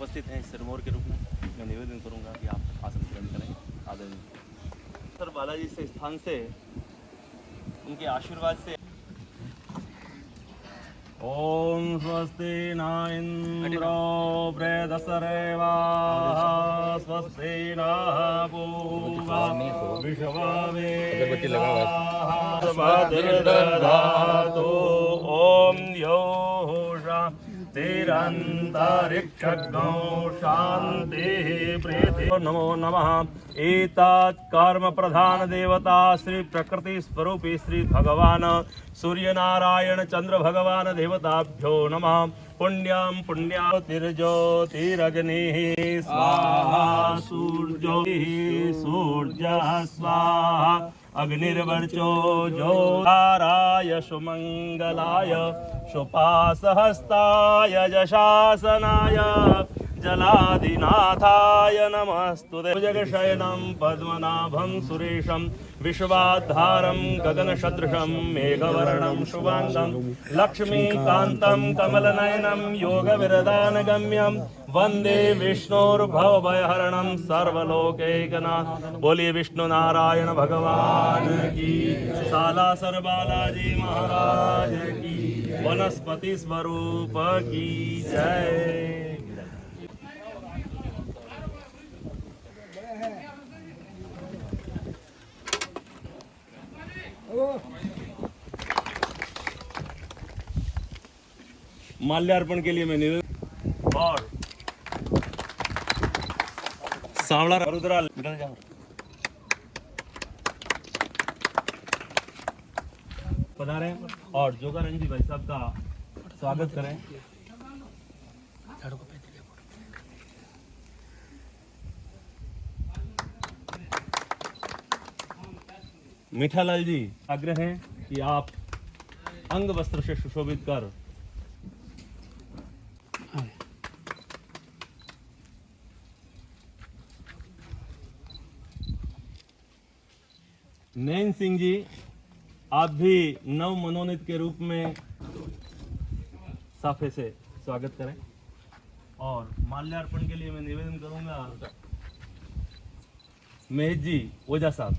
उपस्थित हैं सिरमौर के रूप में, मैं निवेदन करूंगा कि आप आसन ग्रहण करें। आदरणीय सर बालाजी से स्थान से उनके आशीर्वाद से ओम स्वस्ति न इंद्रो वृद्धसरेवाः स्वस्ति न पूर्वा विश्ववेदाः ओम यो शान्तिरन्तरिक्षज्ञो शान्तिः प्रीति नमो नमः। एतत् कर्म प्रधान देवता श्री प्रकृति स्वरूपी श्री भगवान सूर्य नारायण चंद्र भगवान देवताभ्यो नमः। पुण्यं पुण्यातिर्ज्योतिरग्निः स्वाहा सूर्यः स्वाहा अग्निर्वर्चो ज्योतिराय सुमंगलाय सुपासहस्ताय यशासनाय जलादिनाथाय नमस्तुते। जगशयनं पद्मनाभं सुरेशं विश्वाधारं गगनसदृशं मेघवर्णं शुभांगं लक्ष्मीकान्तं कमलनयनं योगविरदानगम्यं वन्दे विष्णोर्भवभयहरणं सर्वलोकैकनाथ। बोलिए विष्णु नारायण भगवान की, सालासर बालाजी महाराज की, वनस्पति स्वरूप की जय। माल्यार्पण के लिए मैं निवेदन और सांवला रुद्रा निकल जाओ पधारे और जोगारंग जी भाई साहब का स्वागत करें। मीठालाल जी आग्रह है कि आप अंग वस्त्र से सुशोभित कर नैन सिंह जी आप भी नव मनोनीत के रूप में साफे से स्वागत करें और माल्यार्पण के लिए मैं निवेदन करूंगा महेश जी ओझा साहब।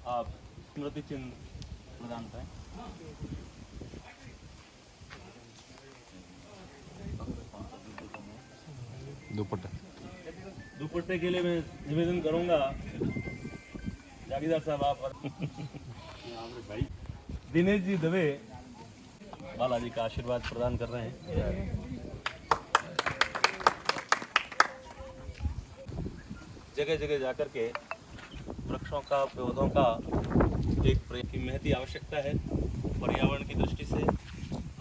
आप स्मृति चिन्ह प्रदान करें। दुपट्टे के लिए मैं निवेदन करूंगा जागीरदार साहब आप दिनेश जी दवे बालाजी का आशीर्वाद प्रदान कर रहे हैं। जगह जगह जाकर के वृक्षों का पौधों का एक प्रेम की महती आवश्यकता है। पर्यावरण की दृष्टि से,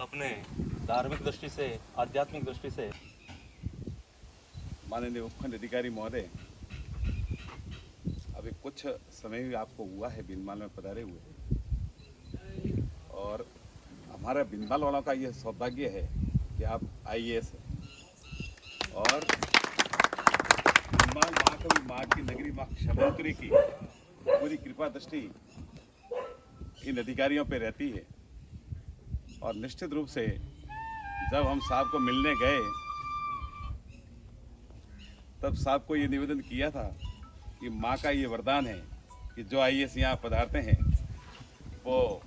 अपने धार्मिक दृष्टि से, आध्यात्मिक दृष्टि से। माननीय उपखंड अधिकारी महोदय, अभी कुछ समय भी आपको हुआ है बीनमाल में पधारे हुए, और हमारा बीनमाल वालों का यह सौभाग्य है कि आप IAS हैं और बीनमाल महाकवि माँ की नगरी माँ क्षमोत्री की पूरी कृपा दृष्टि इन अधिकारियों पे रहती है। और निश्चित रूप से जब हम साहब को मिलने गए तब साहब को ये निवेदन किया था कि माँ का ये वरदान है कि जो IAS यहाँ पधारते हैं वो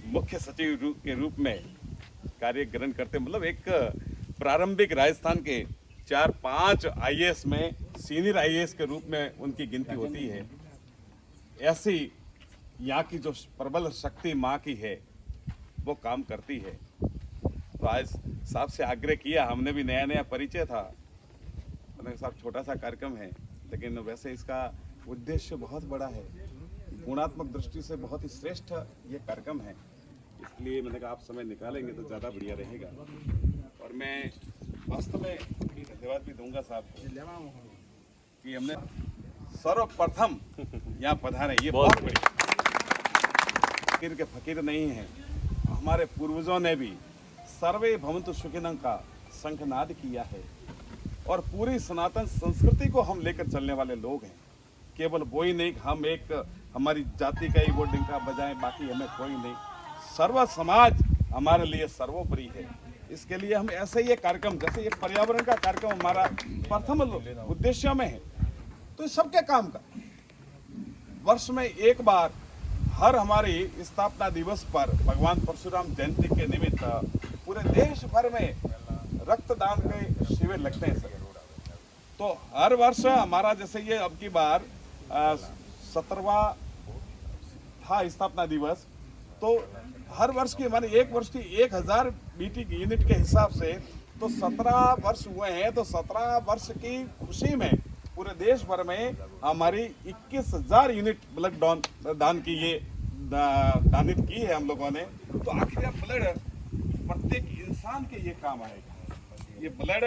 मुख्य सचिव के रूप में कार्य ग्रहण करते, मतलब एक प्रारंभिक राजस्थान के 4-5 IAS में सीनियर IAS के रूप में उनकी गिनती होती है। ऐसी यहाँ की जो प्रबल शक्ति माँ की है वो काम करती है। तो आज साहब से आग्रह किया, हमने भी नया नया परिचय था, मैंने साहब छोटा सा कार्यक्रम है लेकिन वैसे इसका उद्देश्य बहुत बड़ा है, गुणात्मक दृष्टि से बहुत ही श्रेष्ठ ये कार्यक्रम है, इसलिए मैंने कहा आप समय निकालेंगे तो ज़्यादा बढ़िया रहेगा। और मैं वास्तव में धन्यवाद भी दूंगा साहब कि हमने सर्वप्रथम यहाँ पधारे, ये बहुत बड़ी फकीर के फकीर नहीं है। हमारे पूर्वजों ने भी सर्वे भवन्तु सुखिनः का शंखनाद किया है और पूरी सनातन संस्कृति को हम लेकर चलने वाले लोग हैं। केवल वो ही नहीं, हम एक हमारी जाति का ही वो डिंका बजाएं, बाकी हमें कोई नहीं। सर्व समाज हमारे लिए सर्वोपरि है। इसके लिए हम ऐसे ही कार्यक्रम, जैसे ये पर्यावरण का कार्यक्रम हमारा प्रथम उद्देश्य में है, तो इस सबके काम का वर्ष में एक बार हर हमारी स्थापना दिवस पर भगवान परशुराम जयंती के निमित्त पूरे देश भर में रक्तदान के शिविर लगते हैं सर। तो हर वर्ष हमारा जैसे ये अब की बार 17वां था स्थापना दिवस, तो हर वर्ष की हमारे एक वर्ष की 1000 बीटी यूनिट के हिसाब से तो 17 वर्ष हुए हैं। तो 17 वर्ष की खुशी में पूरे देश भर में हमारी 21,000 यूनिट ब्लड दान की ये दानित की है हम लोगों ने। तो आखिर यह ब्लड प्रत्येक इंसान के ये काम आएगा। ये ब्लड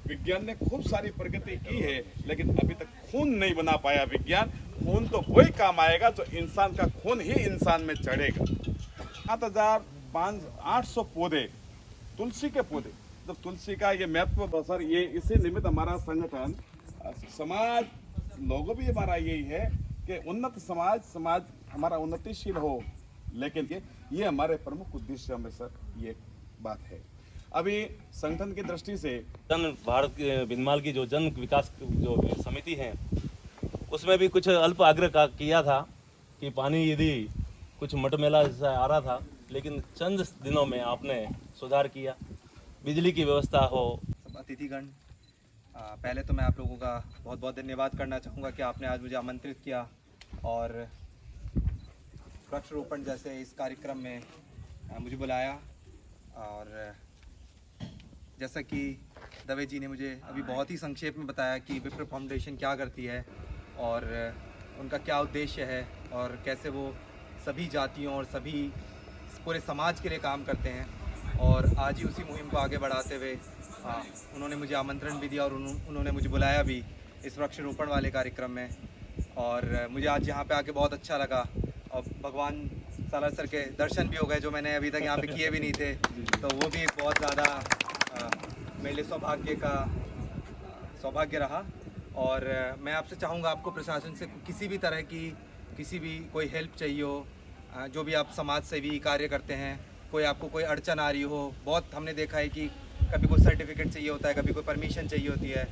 विज्ञान ने खूब सारी प्रगति की है, लेकिन अभी तक खून नहीं बना पाया विज्ञान। खून तो वही काम आएगा जो इंसान का खून ही इंसान में चढ़ेगा। 7,800 पौधे, तुलसी के पौधे, जब तुलसी का ये महत्व सर, ये इसी निमित्त हमारा संगठन समाज लोगों भी हमारा यही है कि उन्नत समाज हमारा उन्नतिशील हो। लेकिन ये हमारे प्रमुख उद्देश्य में सर ये बात है। अभी संगठन की दृष्टि से जन भारत बिनमाल की जो जन विकास जो समिति है, उसमें भी कुछ अल्प आग्रह किया था कि पानी यदि कुछ मटमेला जैसा आ रहा था, लेकिन चंद दिनों में आपने सुधार किया, बिजली की व्यवस्था हो। अतिथिगण, पहले तो मैं आप लोगों का बहुत बहुत धन्यवाद करना चाहूँगा कि आपने आज मुझे आमंत्रित किया और वृक्षारोपण जैसे इस कार्यक्रम में मुझे बुलाया। और जैसा कि दवे जी ने मुझे अभी बहुत ही संक्षेप में बताया कि विप्र फाउंडेशन क्या करती है और उनका क्या उद्देश्य है और कैसे वो सभी जातियों और सभी पूरे समाज के लिए काम करते हैं। और आज ही उसी मुहिम को आगे बढ़ाते हुए उन्होंने मुझे आमंत्रण भी दिया और उन्होंने मुझे बुलाया भी इस वृक्षारोपण वाले कार्यक्रम में। और मुझे आज यहाँ पे आके बहुत अच्छा लगा और भगवान सालार सर के दर्शन भी हो गए जो मैंने अभी तक यहाँ पे किए भी नहीं थे। तो वो भी एक बहुत ज़्यादा मेरे लिए सौभाग्य रहा। और मैं आपसे चाहूँगा, आपको प्रशासन से किसी भी तरह की कोई हेल्प चाहिए हो, जो भी आप समाज सेवी कार्य करते हैं, कोई आपको कोई अड़चन आ रही हो, बहुत हमने देखा है कि कभी कोई सर्टिफिकेट चाहिए होता है, कभी कोई परमिशन चाहिए होती है,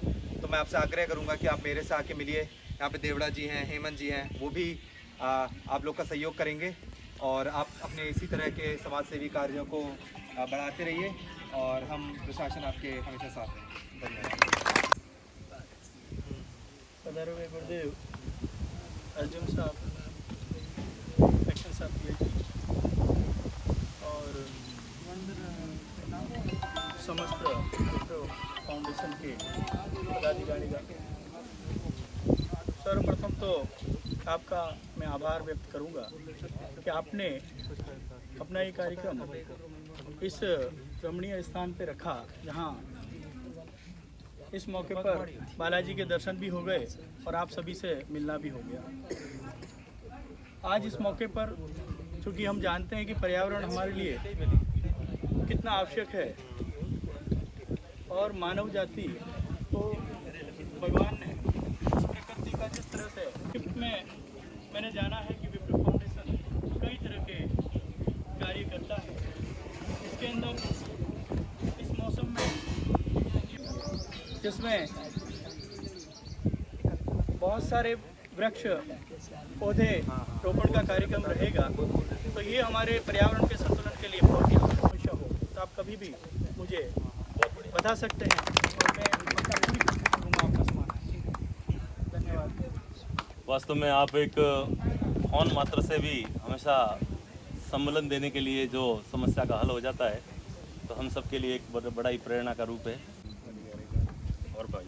तो मैं आपसे आग्रह करूंगा कि आप मेरे से आके मिलिए। यहाँ पे देवड़ा जी हैं, हेमंत जी हैं, वो भी आप लोग का सहयोग करेंगे और आप अपने इसी तरह के समाज सेवी कार्यों को बढ़ाते रहिए और हम प्रशासन आपके हमेशा साथ हैं। धन्यवाद। सदर गुरुदेव अर्जुन साहब, एक्शन साहब और समस्त फाउंडेशन के पदाधिकारीगण, सर्वप्रथम तो आपका मैं आभार व्यक्त करूंगा कि आपने अपना ये कार्यक्रम इस रमणीय स्थान पे रखा, जहां इस मौके पर बालाजी के दर्शन भी हो गए और आप सभी से मिलना भी हो गया। आज इस मौके पर चूँकि हम जानते हैं कि पर्यावरण हमारे लिए कितना आवश्यक है और मानव जाति को भगवान ने प्रकृति का जिस तरह से गिफ्ट में मैंने जाना है कि विप्र फाउंडेशन कई तरह के कार्य करता है। इसके अंदर इस मौसम में जिसमें बहुत सारे वृक्ष पौधे रोपण का कार्यक्रम रहेगा, तो ये हमारे पर्यावरण के संतुलन के लिए बहुत ही आवश्यक हो। तो आप कभी भी मुझे बता सकते हैं और मैं आपका सम्मान। धन्यवाद। वास्तव में आप एक फोन मात्र से भी हमेशा सम्मेलन देने के लिए जो समस्या का हल हो जाता है, तो हम सब के लिए एक बड़ा ही प्रेरणा का रूप है। और भाई,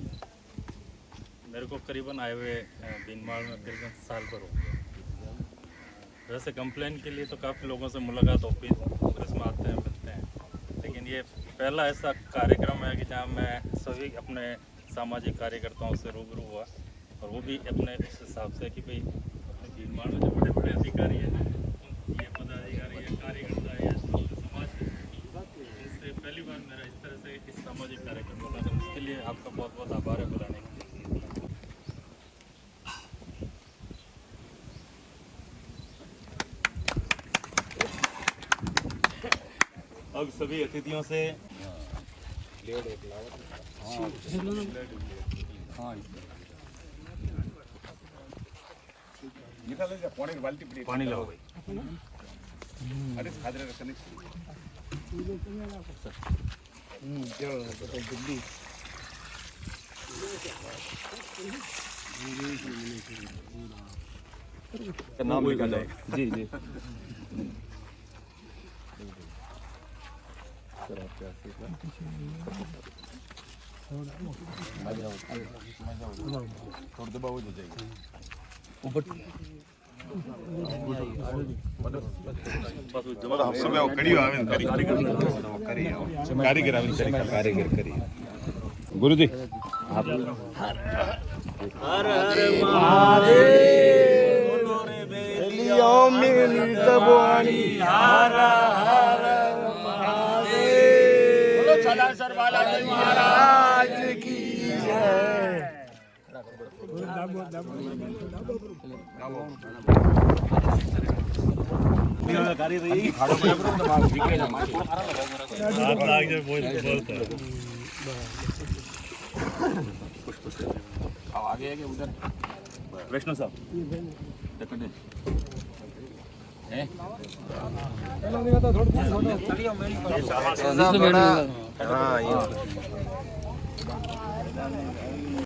मेरे को करीबन आए हुए बीनमाल में करीबन साल भर हो गया। वैसे कंप्लेन के लिए तो काफ़ी लोगों से मुलाकात ऑफिस में आते हैं, मिलते हैं, लेकिन ये पहला ऐसा कार्यक्रम है कि जहाँ मैं सभी अपने सामाजिक कार्यकर्ताओं से रूबरू हुआ, और वो भी अपने इस हिसाब से कि भाई अपने बीनमाल में जो बड़े बड़े अधिकारी हैं, ये पदाधिकारी है, कार्यकर्ता है, समाज है, इससे पहली बार मेरा इस तरह से इस सामाजिक कार्यक्रम होगा। तो इसके लिए आपका बहुत बहुत आभार है बुलाने के लिए। अब सभी अतिथियों से पानी लाओ भाई। अरे खादरे रखने नाम लिखा जाए। जी जी। कारीगर करी गुरु जी हर हर महादेव बोलो रे बेलियो मिलत बोनी हर हर महादेव बोलो सलासर बालाजी महाराज की जय। वैष्णव साहब